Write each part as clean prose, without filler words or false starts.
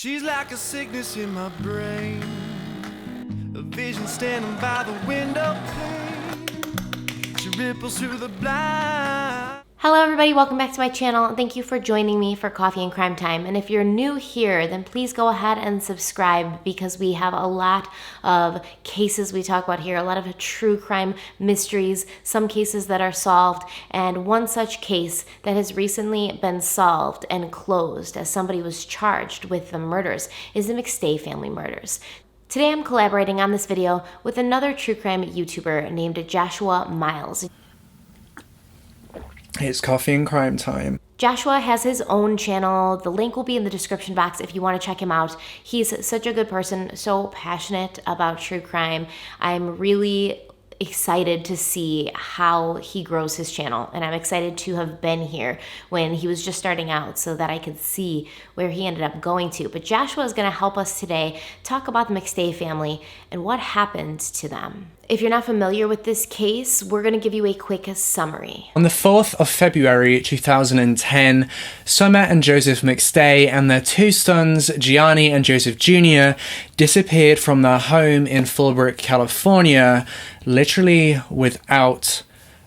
She's like a sickness in my brain, a vision standing by the window pane. She ripples through the blind. Hello everybody, welcome back to my channel, and thank you for joining me for Coffee and Crime Time. And if you're new here, then please go ahead and subscribe, because we have a lot of cases we talk about here, a lot of true crime mysteries, some cases that are solved, and one such case that has recently been solved and closed as somebody was charged with the murders is the McStay family murders. Today I'm collaborating on this video with another true crime YouTuber named Joshua Miles. It's Coffee and Crime Time. Joshua has his own channel. The link will be in the description box if you want to check him out. He's such a good person, so passionate about true crime. I'm really excited to see how he grows his channel, and I'm excited to have been here when he was just starting out so that I could see where he ended up going to. But Joshua is going to help us today talk about the McStay family and what happened to them. If you're not familiar with this case, we're going to give you a quick summary. On the 4th of February 2010, Summer and Joseph McStay and their two sons, Gianni and Joseph Jr., disappeared from their home in Fallbrook, California, literally without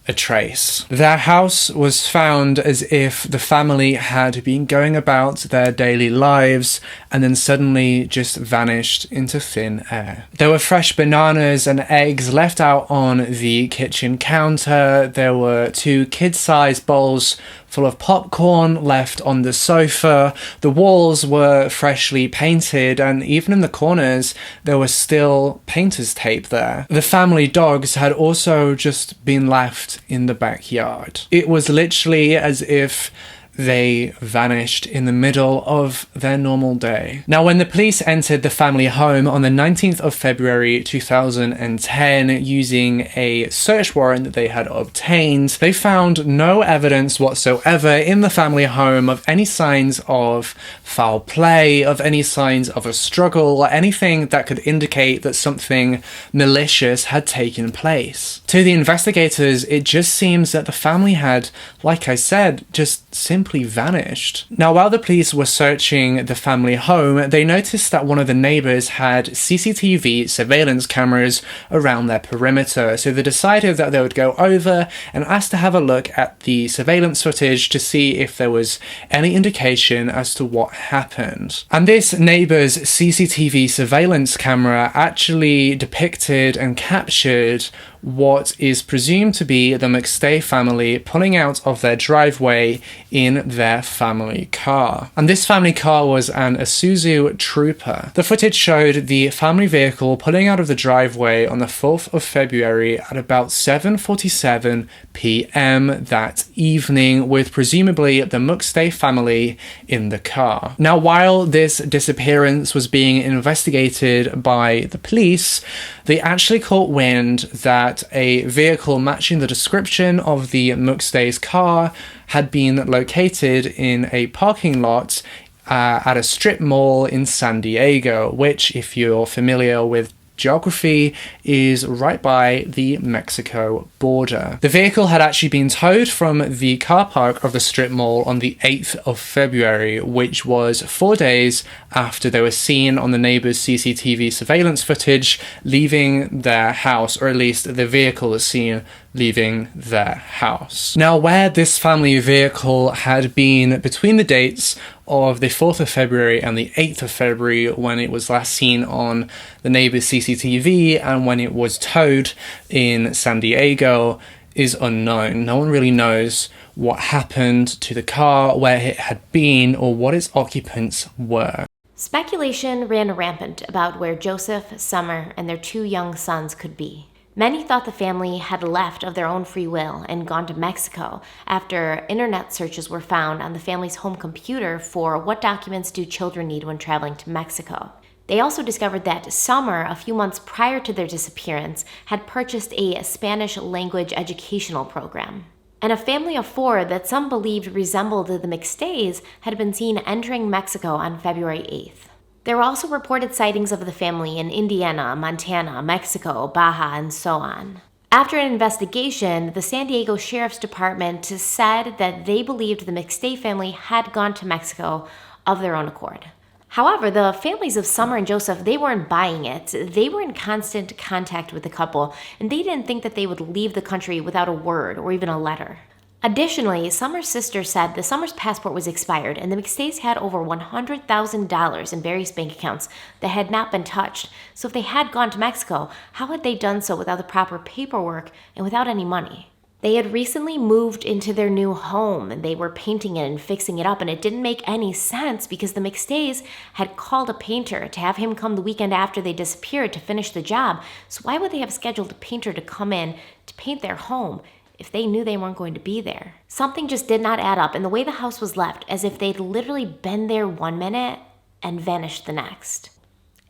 a trace. Their house was found as if the family had been going about their daily lives and then suddenly just vanished into thin air. There were fresh bananas and eggs left out on the kitchen counter. There were two kid-sized bowls full of popcorn left on the sofa. The walls were freshly painted, and even in the corners there was still painter's tape there. The family dogs had also just been left in the backyard. It was literally as if they vanished in the middle of their normal day. Now, when the police entered the family home on the 19th of February 2010 using a search warrant that they had obtained, they found no evidence whatsoever in the family home of any signs of foul play, of any signs of a struggle, or anything that could indicate that something malicious had taken place. To the investigators, it just seems that the family had, like I said, just simply vanished. Now, while the police were searching the family home, they noticed that one of the neighbors had CCTV surveillance cameras around their perimeter, so they decided that they would go over and ask to have a look at the surveillance footage to see if there was any indication as to what happened. And this neighbor's CCTV surveillance camera actually depicted and captured what is presumed to be the McStay family pulling out of their driveway in their family car. And this family car was an Isuzu Trooper. The footage showed the family vehicle pulling out of the driveway on the 4th of February at about 7:47 p.m. that evening, with presumably the McStay family in the car. Now, while this disappearance was being investigated by the police, they actually caught wind that a vehicle matching the description of the McStay's car had been located in a parking lot at a strip mall in San Diego, which, if you're familiar with geography, is right by the Mexico border. The vehicle had actually been towed from the car park of the strip mall on the 8th of February, which was 4 days after they were seen on the neighbor's CCTV surveillance footage leaving their house, or at least the vehicle was seen leaving their house. Now, where this family vehicle had been between the dates of the 4th of February and the 8th of February, when it was last seen on the neighbor's CCTV and when it was towed in San Diego, is unknown. No one really knows what happened to the car, where it had been, or what its occupants were. Speculation ran rampant about where Joseph, Summer, and their two young sons could be. Many thought the family had left of their own free will and gone to Mexico after internet searches were found on the family's home computer for what documents do children need when traveling to Mexico. They also discovered that Summer, a few months prior to their disappearance, had purchased a Spanish language educational program. And a family of four that some believed resembled the McStays had been seen entering Mexico on February 8th. There were also reported sightings of the family in Indiana, Montana, Mexico, Baja, and so on. After an investigation, the San Diego Sheriff's Department said that they believed the McStay family had gone to Mexico of their own accord. However, the families of Summer and Joseph, they weren't buying it. They were in constant contact with the couple, and they didn't think that they would leave the country without a word or even a letter. Additionally, Summer's sister said the Summer's passport was expired, and the McStays had over $100,000 in various bank accounts that had not been touched. So if they had gone to Mexico, how had they done so without the proper paperwork and without any money? They had recently moved into their new home, and they were painting it and fixing it up, and it didn't make any sense because the McStays had called a painter to have him come the weekend after they disappeared to finish the job. So why would they have scheduled a painter to come in to paint their home if they knew they weren't going to be there? Something just did not add up, and the way the house was left, as if they'd literally been there 1 minute and vanished the next.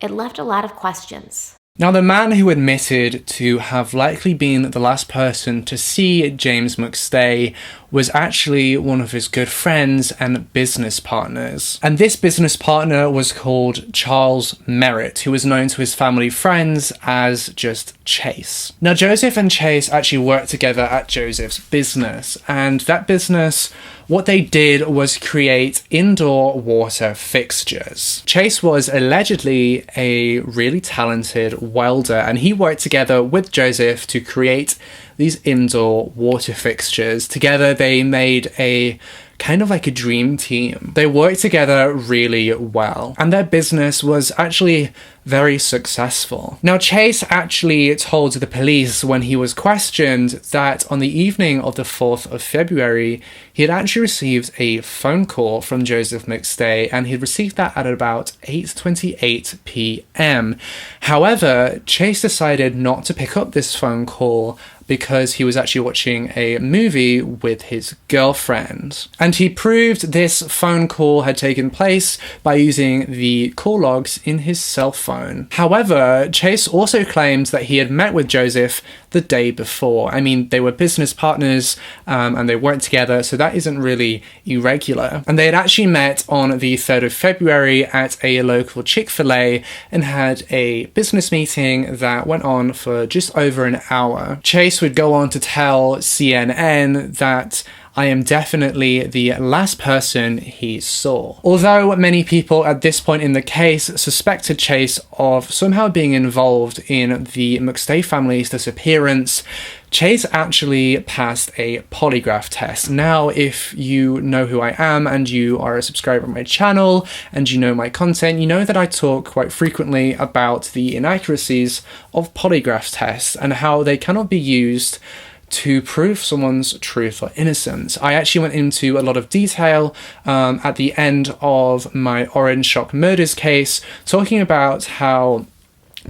It left a lot of questions. Now, the man who admitted to have likely been the last person to see James McStay was actually one of his good friends and business partners. And this business partner was called Charles Merritt, who was known to his family friends as just Chase. Now, Joseph and Chase actually worked together at Joseph's business, and that business, what they did was create indoor water fixtures. Chase was allegedly a really talented welder, and he worked together with Joseph to create these indoor water fixtures. Together, they made a kind of like a dream team. They worked together really well, and their business was actually very successful. Now, Chase actually told the police when he was questioned that on the evening of the 4th of February, he had actually received a phone call from Joseph McStay, and he received that at about 8:28 p.m. However, Chase decided not to pick up this phone call because he was actually watching a movie with his girlfriend. And he proved this phone call had taken place by using the call logs in his cell phone. However, Chase also claimed that he had met with Joseph the day before. I mean, they were business partners and they worked together, so that isn't really irregular. And they had actually met on the 3rd of February at a local Chick-fil-A and had a business meeting that went on for just over an hour. Chase would go on to tell CNN that I am definitely the last person he saw. Although many people at this point in the case suspected Chase of somehow being involved in the McStay family's disappearance, Chase actually passed a polygraph test. Now, if you know who I am and you are a subscriber of my channel and you know my content, you know that I talk quite frequently about the inaccuracies of polygraph tests and how they cannot be used to prove someone's truth or innocence. I actually went into a lot of detail at the end of my Orange Shock Murders case, talking about how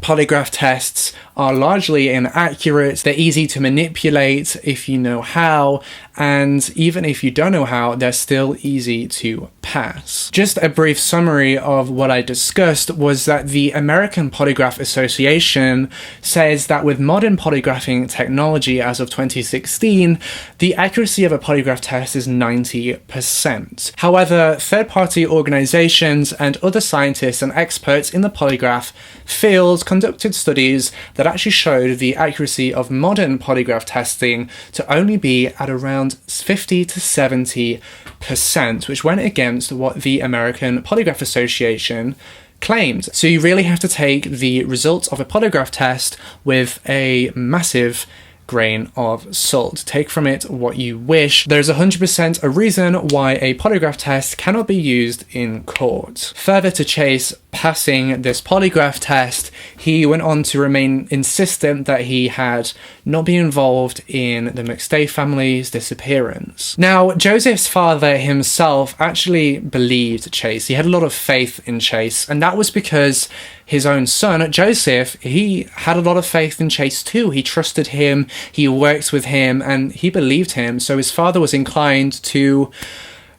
polygraph tests are largely inaccurate. They're easy to manipulate if you know how, and even if you don't know how, they're still easy to pass. Just a brief summary of what I discussed was that the American Polygraph Association says that with modern polygraphing technology as of 2016, the accuracy of a polygraph test is 90%. However, third-party organizations and other scientists and experts in the polygraph field conducted studies that actually showed the accuracy of modern polygraph testing to only be at around 50 to 70%, which went against what the American Polygraph Association claimed. So you really have to take the results of a polygraph test with a massive grain of salt. Take from it what you wish. There's 100% a reason why a polygraph test cannot be used in court. Further to Chase passing this polygraph test, he went on to remain insistent that he had not been involved in the McStay family's disappearance. Now, Joseph's father himself actually believed Chase. He had a lot of faith in Chase, and that was because his own son, Joseph, he had a lot of faith in Chase too. He trusted him, he worked with him, and he believed him. So his father was inclined to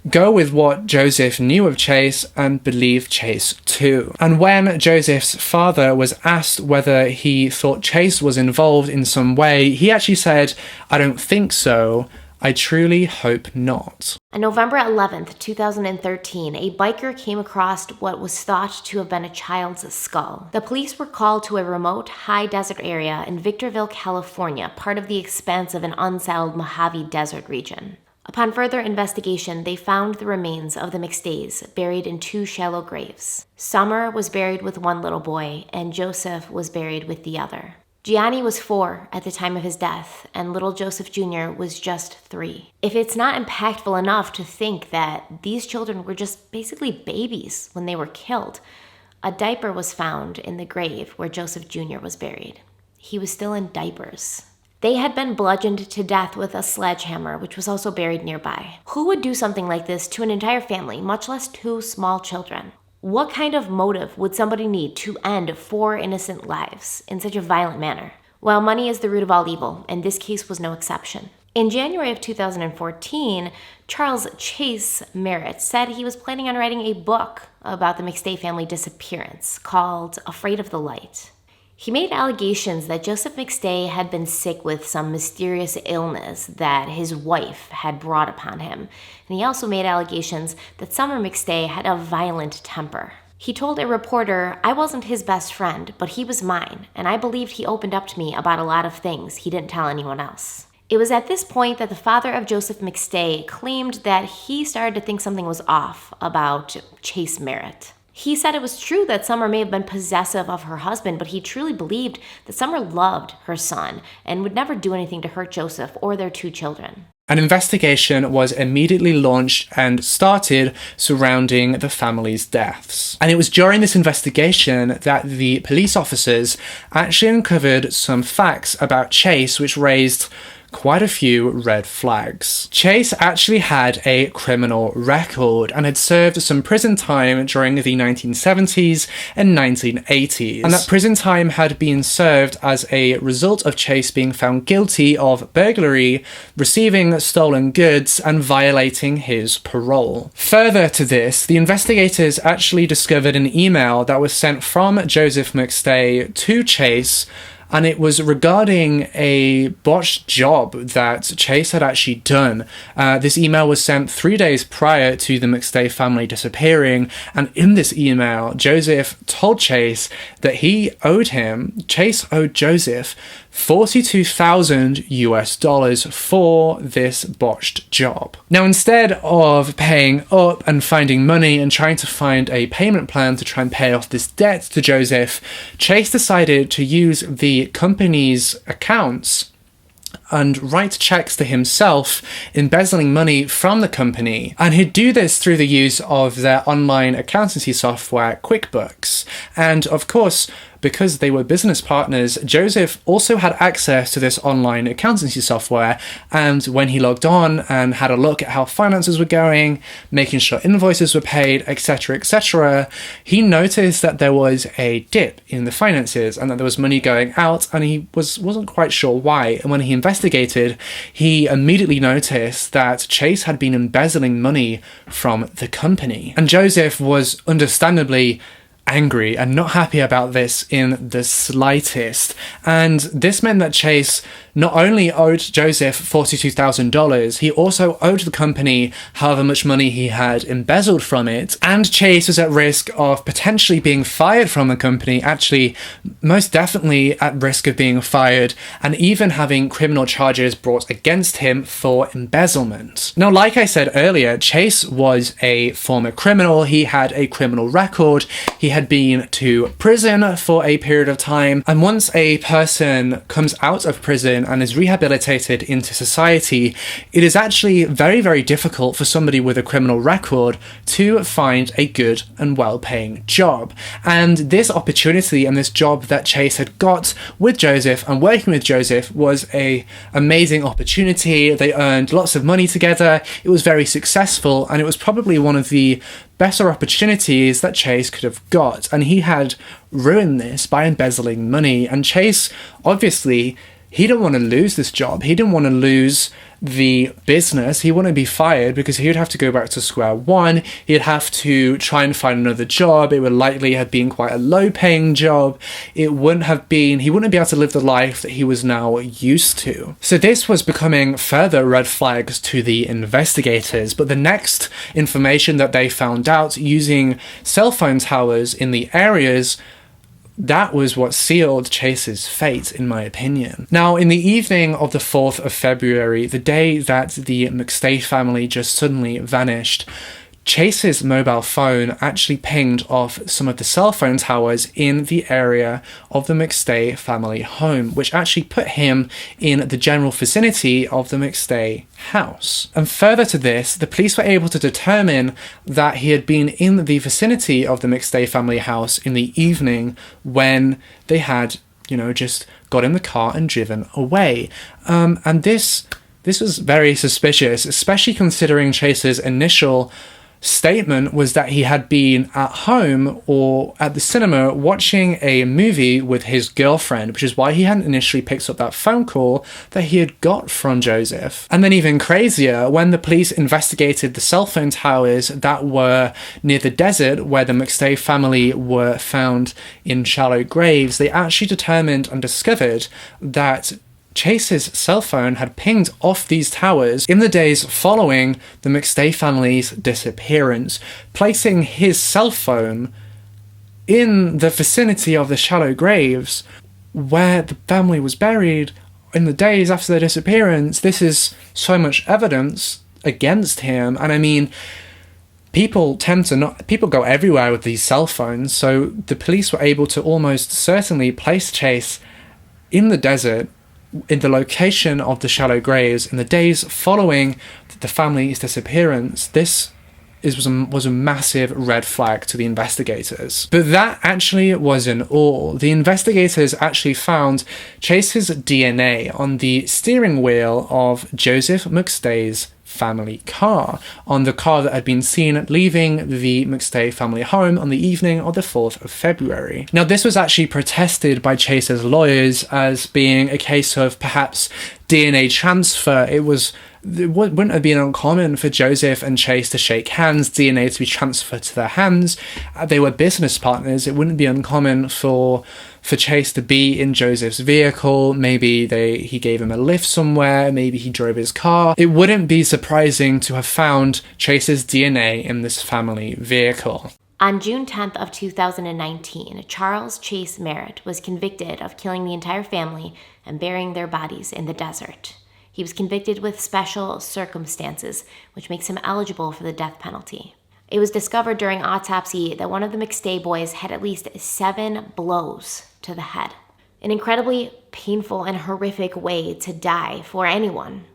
go with what Joseph knew of Chase and believe Chase too. And when Joseph's father was asked whether he thought Chase was involved in some way, he actually said, "I don't think so. I truly hope not." On November 11th, 2013, a biker came across what was thought to have been a child's skull. The police were called to a remote, high desert area in Victorville, California, part of the expanse of an unsettled Mojave Desert region. Upon further investigation, they found the remains of the McStays buried in 2 shallow graves. Summer was buried with one little boy, and Joseph was buried with the other. Gianni was 4 at the time of his death, and little Joseph Jr. was just 3. If it's not impactful enough to think that these children were just basically babies when they were killed, a diaper was found in the grave where Joseph Jr. was buried. He was still in diapers. They had been bludgeoned to death with a sledgehammer, which was also buried nearby. Who would do something like this to an entire family, much less 2 small children? What kind of motive would somebody need to end 4 innocent lives in such a violent manner? Well, money is the root of all evil, and this case was no exception. In January of 2014, Charles Chase Merritt said he was planning on writing a book about the McStay family disappearance called Afraid of the Light. He made allegations that Joseph McStay had been sick with some mysterious illness that his wife had brought upon him. And he also made allegations that Summer McStay had a violent temper. He told a reporter, "I wasn't his best friend, but he was mine, and I believed he opened up to me about a lot of things he didn't tell anyone else." It was at this point that the father of Joseph McStay claimed that he started to think something was off about Chase Merritt. He said it was true that Summer may have been possessive of her husband, but he truly believed that Summer loved her son and would never do anything to hurt Joseph or their 2 children. An investigation was immediately launched and started surrounding the family's deaths. And it was during this investigation that the police officers actually uncovered some facts about Chase which raised quite a few red flags. Chase actually had a criminal record and had served some prison time during the 1970s and 1980s. And that prison time had been served as a result of Chase being found guilty of burglary, receiving stolen goods, and violating his parole. Further to this, the investigators actually discovered an email that was sent from Joseph McStay to Chase, and it was regarding a botched job that Chase had actually done. This email was sent 3 days prior to the McStay family disappearing, and in this email, Joseph told Chase that Chase owed Joseph $42,000 for this botched job. Now, instead of paying up and finding money and trying to find a payment plan to try and pay off this debt to Joseph, Chase decided to use the company's accounts and write checks to himself, embezzling money from the company. And he'd do this through the use of their online accountancy software, QuickBooks. And of course, because they were business partners, Joseph also had access to this online accountancy software, and when he logged on and had a look at how finances were going, making sure invoices were paid, etc., he noticed that there was a dip in the finances and that there was money going out, and he wasn't quite sure why. And when he investigated, he immediately noticed that Chase had been embezzling money from the company. And Joseph was understandably angry and not happy about this in the slightest. And this meant that Chase not only owed Joseph $42,000, he also owed the company however much money he had embezzled from it. And Chase was at risk of potentially being fired from the company, actually most definitely at risk of being fired, and even having criminal charges brought against him for embezzlement. Now, like I said earlier, Chase was a former criminal. He had a criminal record. He had been to prison for a period of time. And once a person comes out of prison and is rehabilitated into society, it is actually very, very difficult for somebody with a criminal record to find a good and well-paying job. And this opportunity and this job that Chase had got with Joseph and working with Joseph was an amazing opportunity. They earned lots of money together. It was very successful, and it was probably one of the better opportunities that Chase could have got. And he had ruined this by embezzling money. And Chase, obviously, he didn't want to lose this job. He didn't want to lose the business. He wouldn't be fired because he would have to go back to square one. He'd have to try and find another job. It would likely have been quite a low-paying job. He wouldn't be able to live the life that he was now used to. So this was becoming further red flags to the investigators. But the next information that they found out using cell phone towers in the areas that was what sealed Chase's fate, in my opinion. Now, in the evening of the 4th of February, the day that the McStay family just suddenly vanished, Chase's mobile phone actually pinged off some of the cell phone towers in the area of the McStay family home, which actually put him in the general vicinity of the McStay house. And further to this, the police were able to determine that he had been in the vicinity of the McStay family house in the evening when they had, just got in the car and driven away. And this was very suspicious, especially considering Chase's initial statement was that he had been at home or at the cinema watching a movie with his girlfriend, which is why he hadn't initially picked up that phone call that he had got from Joseph. And then even crazier, when the police investigated the cell phone towers that were near the desert where the McStay family were found in shallow graves, they actually determined and discovered that Chase's cell phone had pinged off these towers in the days following the McStay family's disappearance, placing his cell phone in the vicinity of the shallow graves where the family was buried in the days after their disappearance. This is so much evidence against him, and I mean, people go everywhere with these cell phones, so the police were able to almost certainly place Chase in the desert in the location of the shallow graves in the days following the family's disappearance. This was a massive red flag to the investigators. But that actually wasn't all. The investigators actually found Chase's DNA on the steering wheel of Joseph McStay's family car, on the car that had been seen leaving the McStay family home on the evening of the 4th of February. Now, this was actually protested by Chase's lawyers as being a case of perhaps DNA transfer. It wouldn't have been uncommon for Joseph and Chase to shake hands, DNA to be transferred to their hands. They were business partners. It wouldn't be uncommon for Chase to be in Joseph's vehicle. Maybe he gave him a lift somewhere. Maybe he drove his car. It wouldn't be surprising to have found Chase's DNA in this family vehicle. On June 10th of 2019, Charles Chase Merritt was convicted of killing the entire family and burying their bodies in the desert. He was convicted with special circumstances, which makes him eligible for the death penalty. It was discovered during autopsy that one of the McStay boys had at least 7 blows to the head. An incredibly painful and horrific way to die for anyone,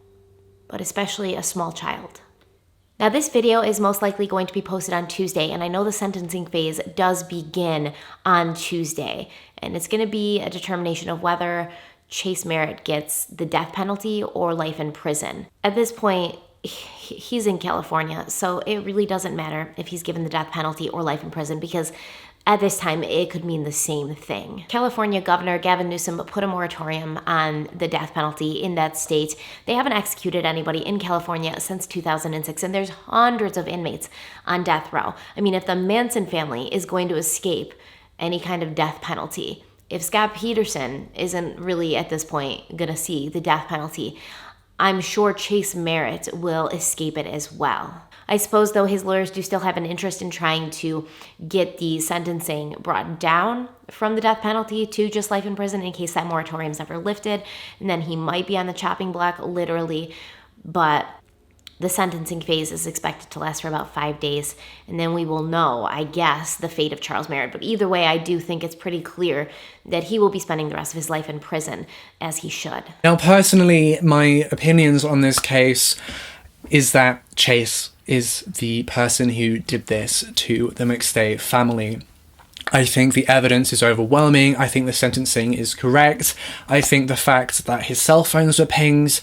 but especially a small child. Now, this video is most likely going to be posted on Tuesday, and I know the sentencing phase does begin on Tuesday, and it's going to be a determination of whether Chase Merritt gets the death penalty or life in prison. At this point, he's in California, so it really doesn't matter if he's given the death penalty or life in prison, because at this time, it could mean the same thing. California Governor Gavin Newsom put a moratorium on the death penalty in that state. They haven't executed anybody in California since 2006, and there's hundreds of inmates on death row. I mean, if the Manson family is going to escape any kind of death penalty, if Scott Peterson isn't really at this point going to see the death penalty, I'm sure Chase Merritt will escape it as well. I suppose, though, his lawyers do still have an interest in trying to get the sentencing brought down from the death penalty to just life in prison in case that moratorium is ever lifted, and then he might be on the chopping block, literally. But the sentencing phase is expected to last for about 5 days, and then we will know, I guess, the fate of Charles Merritt. But either way, I do think it's pretty clear that he will be spending the rest of his life in prison, as he should. Now, personally, my opinions on this case is that Chase is the person who did this to the McStay family. I think the evidence is overwhelming. I think the sentencing is correct. I think the fact that his cell phones were pinged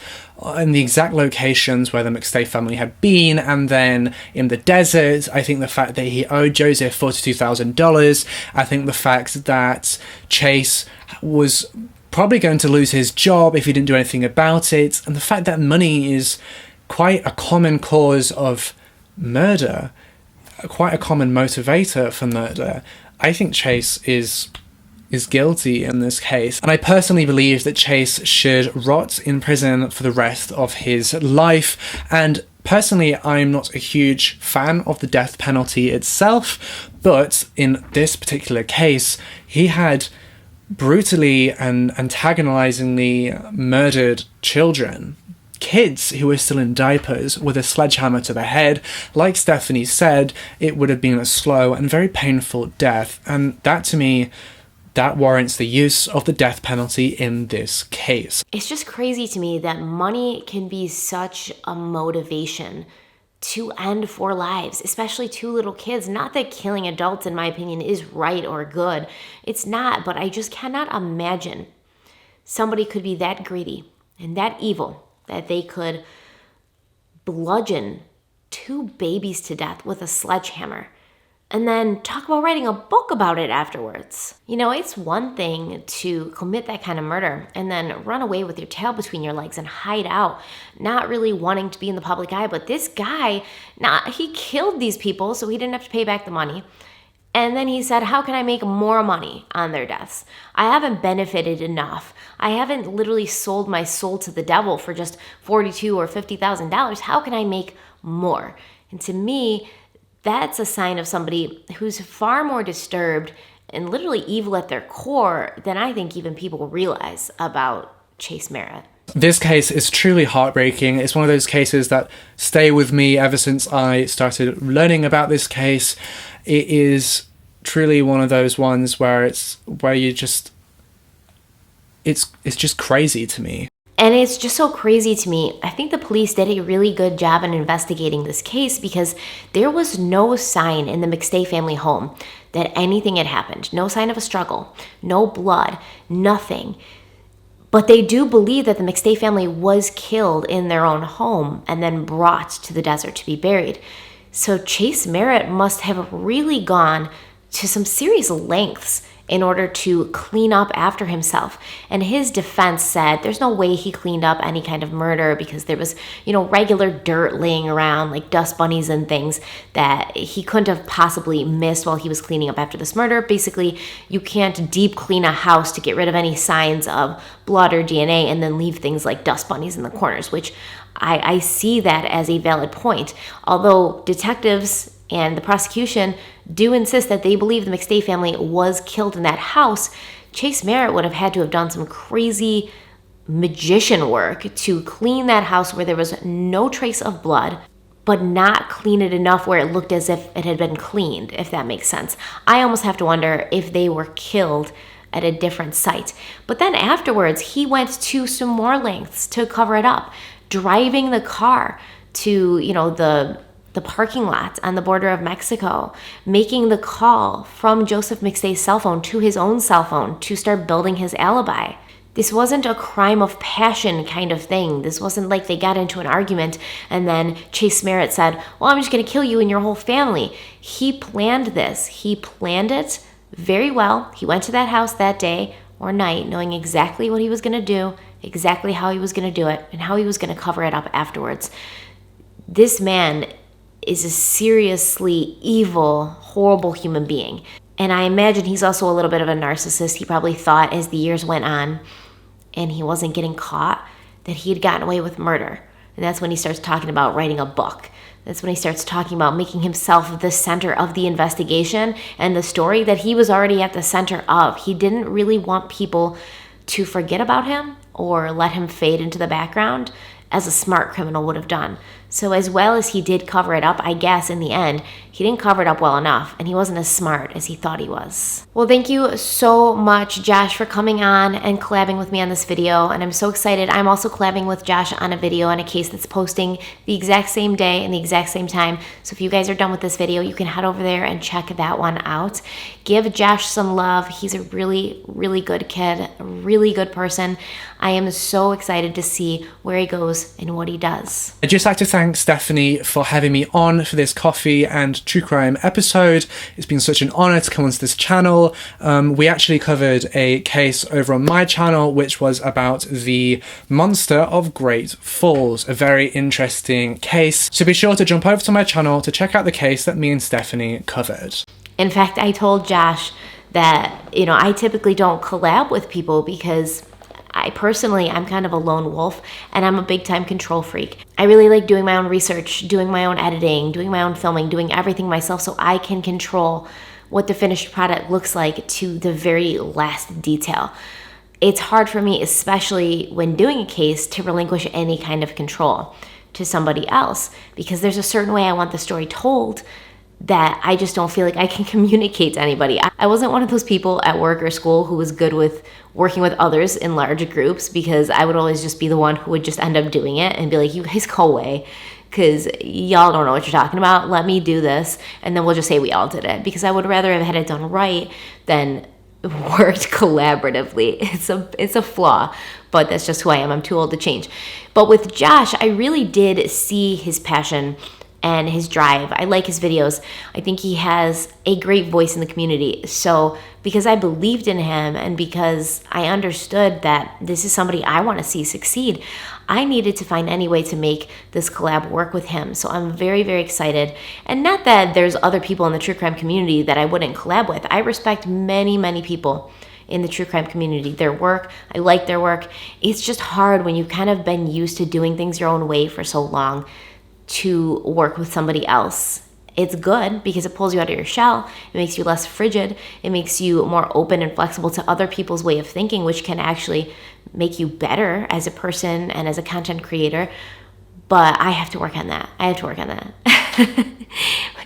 in the exact locations where the McStay family had been, and then in the desert. I think the fact that he owed Joseph $42,000. I think the fact that Chase was probably going to lose his job if he didn't do anything about it. And the fact that money is quite a common cause of murder, quite a common motivator for murder. I think Chase is guilty in this case, and I personally believe that Chase should rot in prison for the rest of his life. And personally, I'm not a huge fan of the death penalty itself, But in this particular case, he had brutally and antagonizingly murdered children, kids who were still in diapers, with a sledgehammer to the head. Like Stephanie said, it would have been a slow and very painful death, and that, to me, that warrants the use of the death penalty in this case. It's just crazy to me that money can be such a motivation to end 4 lives, especially 2 little kids. Not that killing adults, in my opinion, is right or good. It's not, but I just cannot imagine somebody could be that greedy and that evil that they could bludgeon 2 babies to death with a sledgehammer and then talk about writing a book about it afterwards. You know, it's one thing to commit that kind of murder and then run away with your tail between your legs and hide out, not really wanting to be in the public eye. But this guy, he killed these people so he didn't have to pay back the money. And then he said, how can I make more money on their deaths? I haven't benefited enough. I haven't literally sold my soul to the devil for just $42,000 or $50,000. How can I make more? And to me, that's a sign of somebody who's far more disturbed and literally evil at their core than I think even people realize about Chase Merritt. This case is truly heartbreaking. It's one of those cases that stay with me ever since I started learning about this case. It is truly one of those ones where it's just crazy to me. And it's just so crazy to me. I think the police did a really good job in investigating this case because there was no sign in the McStay family home that anything had happened. No sign of a struggle, no blood, nothing. But they do believe that the McStay family was killed in their own home and then brought to the desert to be buried. So Chase Merritt must have really gone to some serious lengths in order to clean up after himself. And his defense said there's no way he cleaned up any kind of murder because there was, regular dirt laying around, like dust bunnies and things that he couldn't have possibly missed while he was cleaning up after this murder. Basically, you can't deep clean a house to get rid of any signs of blood or DNA and then leave things like dust bunnies in the corners, which I see that as a valid point. Although detectives and the prosecution do insist that they believe the McStay family was killed in that house, Chase Merritt would have had to have done some crazy magician work to clean that house where there was no trace of blood, but not clean it enough where it looked as if it had been cleaned, if that makes sense. I almost have to wonder if they were killed at a different site. But then afterwards, he went to some more lengths to cover it up, driving the car to, the parking lot on the border of Mexico, making the call from Joseph McStay's cell phone to his own cell phone to start building his alibi. This wasn't a crime of passion kind of thing. This wasn't like they got into an argument and then Chase Merritt said, well, I'm just going to kill you and your whole family. He planned this. He planned it very well. He went to that house that day or night knowing exactly what he was going to do, exactly how he was going to do it, and how he was going to cover it up afterwards. This man is a seriously evil, horrible human being. And I imagine he's also a little bit of a narcissist. He probably thought as the years went on and he wasn't getting caught that he had gotten away with murder. And that's when he starts talking about writing a book. That's when he starts talking about making himself the center of the investigation and the story that he was already at the center of. He didn't really want people to forget about him or let him fade into the background as a smart criminal would have done. So as well as he did cover it up, I guess in the end, he didn't cover it up well enough, and he wasn't as smart as he thought he was. Well, thank you so much, Josh, for coming on and collabing with me on this video, and I'm so excited. I'm also collabing with Josh on a video on a case that's posting the exact same day and the exact same time. So if you guys are done with this video, you can head over there and check that one out. Give Josh some love. He's a really, really good kid, a really good person. I am so excited to see where he goes and what he does. I'd just like to thank Stephanie for having me on for this coffee and true crime episode. It's been such an honor to come onto this channel. We actually covered a case over on my channel which was about the monster of Great Falls, a very interesting case. So be sure to jump over to my channel to check out the case that me and Stephanie covered. In fact, I told Josh that, I typically don't collab with people because I'm kind of a lone wolf and I'm a big time control freak. I really like doing my own research, doing my own editing, doing my own filming, doing everything myself so I can control what the finished product looks like to the very last detail. It's hard for me, especially when doing a case, to relinquish any kind of control to somebody else, because there's a certain way I want the story told that I just don't feel like I can communicate to anybody. I wasn't one of those people at work or school who was good with working with others in large groups, because I would always just be the one who would just end up doing it and be like, you guys go away, because y'all don't know what you're talking about. Let me do this, and then we'll just say we all did it, because I would rather have had it done right than worked collaboratively. It's a flaw, but that's just who I am. I'm too old to change. But with Josh, I really did see his passion and his drive. I like his videos. I think he has a great voice in the community. So because I believed in him and because I understood that this is somebody I want to see succeed, I needed to find any way to make this collab work with him. So I'm very, very excited. And not that there's other people in the true crime community that I wouldn't collab with. I respect many, many people in the true crime community, their work. I like their work. It's just hard when you've kind of been used to doing things your own way for so long to work with somebody else. It's good because it pulls you out of your shell. It makes you less frigid. It makes you more open and flexible to other people's way of thinking, which can actually make you better as a person and as a content creator. But I have to work on that.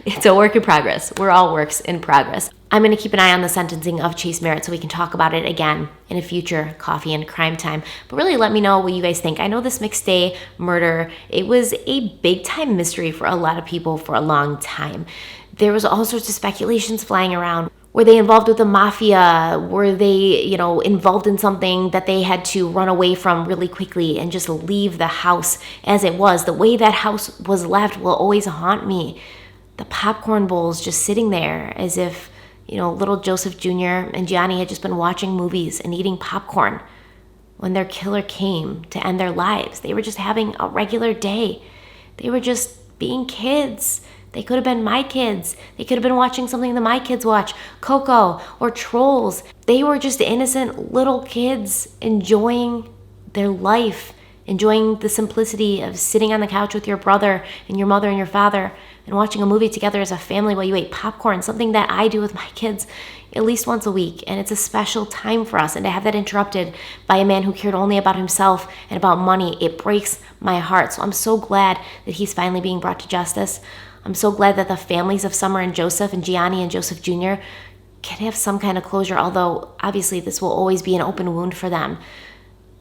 It's a work in progress. We're all works in progress. I'm going to keep an eye on the sentencing of Chase Merritt so we can talk about it again in a future Coffee and Crime Time. But really let me know what you guys think. I know this McStay murder, it was a big time mystery for a lot of people for a long time. There was all sorts of speculations flying around. Were they involved with the mafia? Were they, involved in something that they had to run away from really quickly and just leave the house as it was? The way that house was left will always haunt me. The popcorn bowls just sitting there as if, little Joseph Jr. and Gianni had just been watching movies and eating popcorn when their killer came to end their lives. They were just having a regular day. They were just being kids. They could have been my kids. They could have been watching something that my kids watch, Coco or Trolls. They were just innocent little kids enjoying their life, enjoying the simplicity of sitting on the couch with your brother and your mother and your father and watching a movie together as a family while you ate popcorn, something that I do with my kids at least once a week. And it's a special time for us. And to have that interrupted by a man who cared only about himself and about money, it breaks my heart. So I'm so glad that he's finally being brought to justice. I'm so glad that the families of Summer and Joseph and Gianni and Joseph Jr. can have some kind of closure, although obviously this will always be an open wound for them.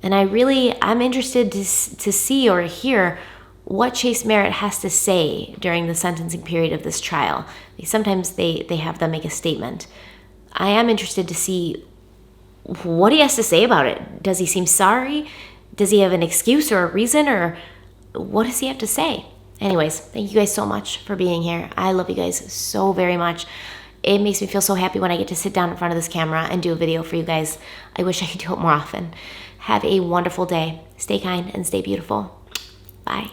And I'm interested to see or hear what Chase Merritt has to say during the sentencing period of this trial. Sometimes they have them make a statement. I am interested to see what he has to say about it. Does he seem sorry? Does he have an excuse or a reason, or what does he have to say? Anyways, thank you guys so much for being here. I love you guys so very much. It makes me feel so happy when I get to sit down in front of this camera and do a video for you guys. I wish I could do it more often. Have a wonderful day. Stay kind and stay beautiful. Bye.